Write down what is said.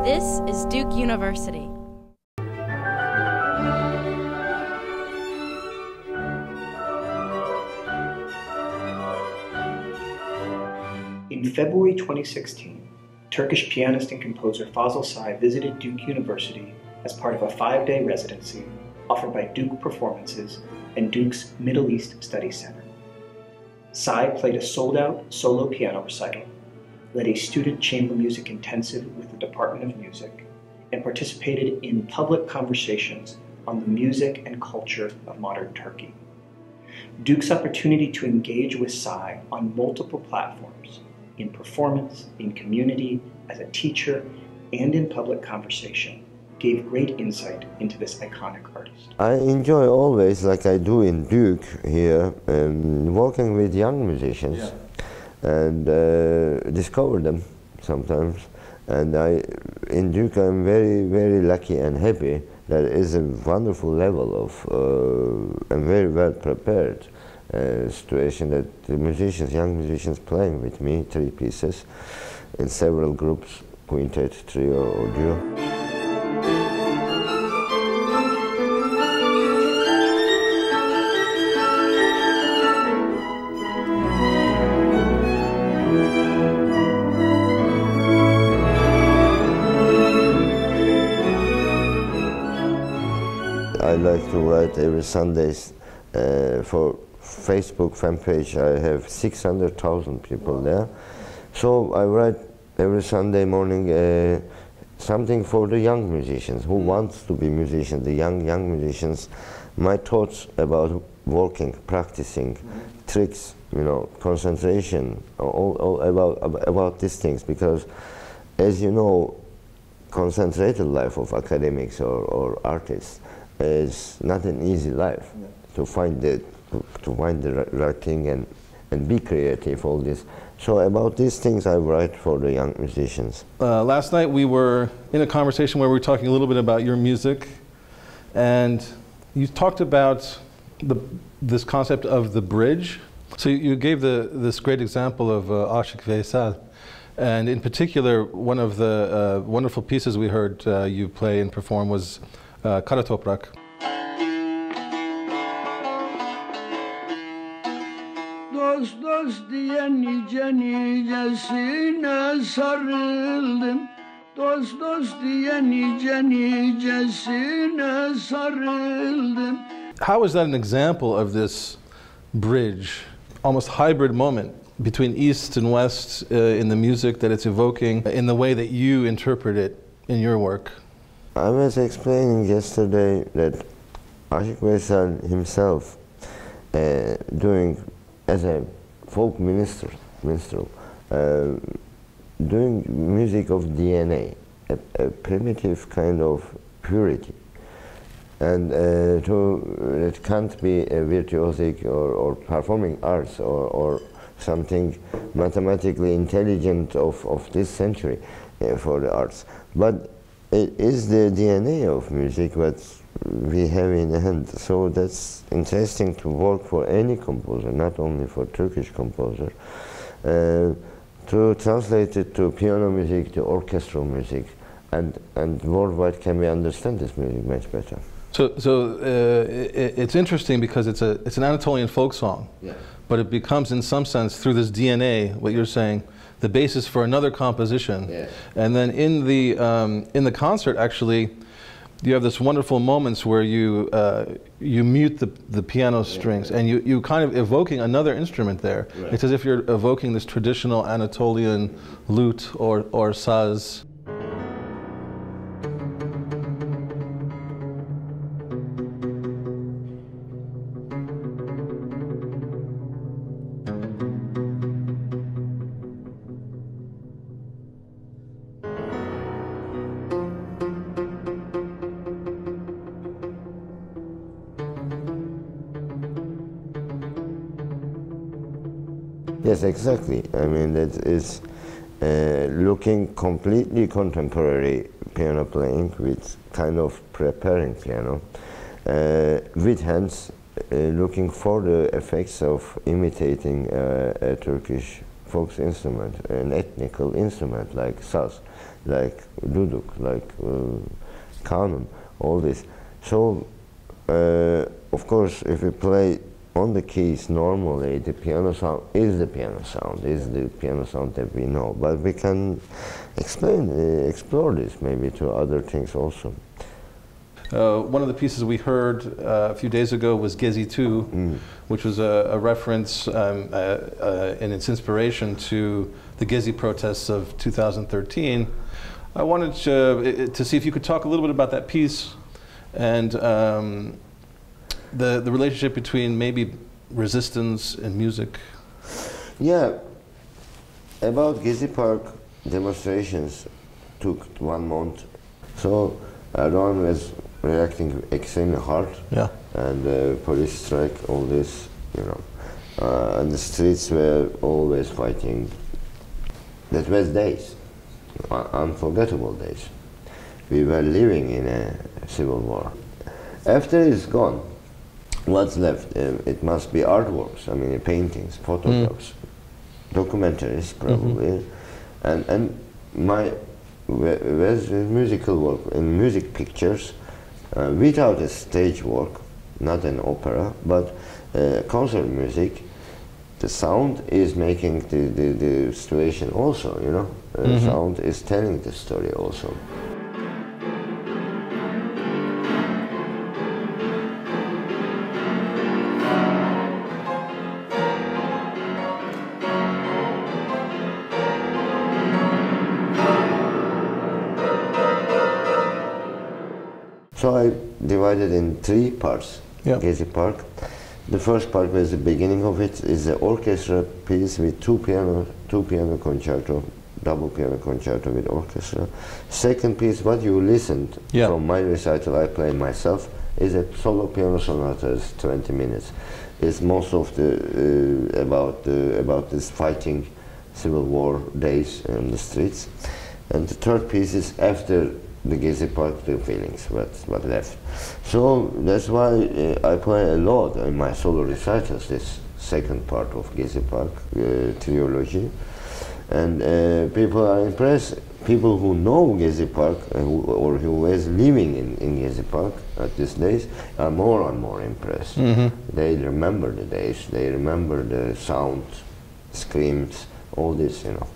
This is Duke University. In February 2016, Turkish pianist and composer Fazil Say visited Duke University as part of a 5-day residency offered by Duke Performances and Duke's Middle East Studies Center. Say played a sold-out solo piano recital, led a student chamber music intensive with the Department of Music, and participated in public conversations on the music and culture of modern Turkey. Duke's opportunity to engage with Say on multiple platforms, in performance, in community, as a teacher, and in public conversation, gave great insight into this iconic artist. I enjoy always, like I do in Duke here, working with young musicians and discover them sometimes. And in Duke I'm very, very lucky and happy that is a wonderful level of and very well prepared situation that the musicians, young musicians playing with me, 3 pieces in several groups, quintet, trio or duo. I like to write every Sundays for Facebook fan page. I have 600,000 people there. So I write every Sunday morning something for the young musicians who wants to be musicians, the young musicians. My thoughts about working, practicing, tricks, you know, concentration, all about these things, because as you know, concentrated life of academics or artists is not an easy life. To find the right thing and be creative, all this. So about these things I write for the young musicians. Last night we were in a conversation where we were talking a little bit about your music, and you talked about this concept of the bridge. So you gave this great example of Aşık Veysel, and in particular one of the wonderful pieces we heard you play and perform was Kara Toprak. Dost dost diye nice nicesine sarıldım. Dost dost diye nice nicesine sarıldım. How is that an example of this bridge, almost hybrid moment between East and West in the music that it's evoking, in the way that you interpret it in your work? I was explaining yesterday that Aşık Veysel himself doing as a folk minstrel, doing music of DNA, a primitive kind of purity. And it can't be a virtuosic or performing arts or something mathematically intelligent of this century for the arts. But it is the DNA of music what we have in hand. So that's interesting to work for any composer, not only for Turkish composer, to translate it to piano music, to orchestral music, and worldwide can we understand this music much better. So it's interesting because it's an Anatolian folk song, but it becomes in some sense through this DNA, what you're saying, the basis for another composition. And then in the concert, actually, you have this wonderful moments where you mute the piano strings, and you kind of evoking another instrument there. It's as if you're evoking this traditional Anatolian lute or saz. Yes, exactly. I mean, that is looking completely contemporary piano playing with kind of preparing piano with hands, looking for the effects of imitating a Turkish folk instrument, an ethnical instrument like saz. like duduk, like kanun, all this. So, of course, if we play on the keys normally, the piano sound is the piano sound that we know. But we can explore this maybe to other things also. One of the pieces we heard a few days ago was Gezi 2, which was a reference in its inspiration to the Gezi protests of 2013. I wanted to see if you could talk a little bit about that piece and the relationship between maybe resistance and music. Yeah, about Gezi Park demonstrations took 1 month. So Erdogan was reacting extremely hard, and police strike, all this, you know, and the streets were always fighting. That was days, unforgettable days. We were living in a civil war. After it's gone, what's left? It must be artworks, I mean paintings, photographs, documentaries probably, and my musical work in music pictures, without a stage work, not an opera, but concert music. The sound is making the situation also, you know. Sound is telling the story also. So I divided in 3 parts, Gezi Park. The first part was the beginning of it, is the orchestra piece with two piano concerto, double piano concerto with orchestra. Second piece, what you listened from my recital, I play myself, is a solo piano sonata, it's 20 minutes. It's most of the about this fighting civil war days in the streets. And the third piece is after the Gezi Park, the feelings, what left. So that's why I play a lot in my solo recitals, this second part of Gezi Park trilogy. And people are impressed. People who know Gezi Park or who was living in Gezi Park at these days are more and more impressed. They remember the days, they remember the sound, screams, all this, you know.